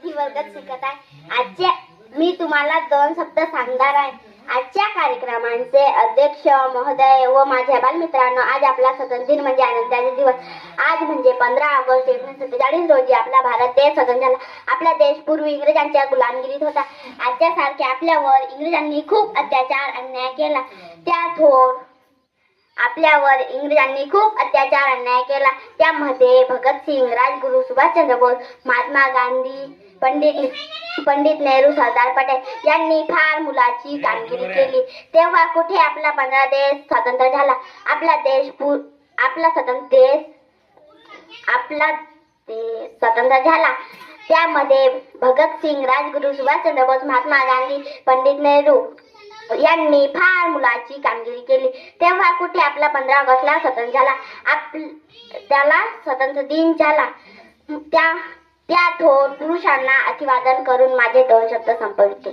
चौथी वर्गात शिकत आहे। मी तुम्हाला 2 शब्द सांगणार आहे। आजच्या कार्यक्रमांचे अध्यक्ष महोदय व माझ्या बालमित्रांनो, आज आपला स्वातंत्र्य दिन म्हणजे आनंदाचा दिवस। आज म्हणजे 15 ऑगस्ट 1947 रोजी आपला भारत देश स्वतंत्र झाला। आपला देश पूर्वी इंग्रजांच्या गुलामगिरीत होता। आजच्यासारखे आपल्यावर इंग्रजांनी खूप अत्याचार अन्याय केला। त्यामध्ये भगतसिंग, राजगुरू, सुभाषचंद्र बोस, महात्मा गांधी, पंडित नेहरू, सरदार पटेल यांनी फार मोलाची कामगिरी केली। तेव्हा कुठे आपला 15 देश स्वतंत्र झाला। आपला देश स्वतंत्र झाला। त्यामध्ये भगतसिंग, राजगुरू, सुभाषचंद्र बोस, महात्मा गांधी, पंडित नेहरू यांनी फार मोलाची कामगिरी केली। तेव्हा कुठे आपला 15 ऑगस्टला स्वतंत्र झाला, त्याला स्वतंत्र दिन झाला। त्या थोर पुरुषांना अभिवादन करून माझे 2 शब्द संपवितो।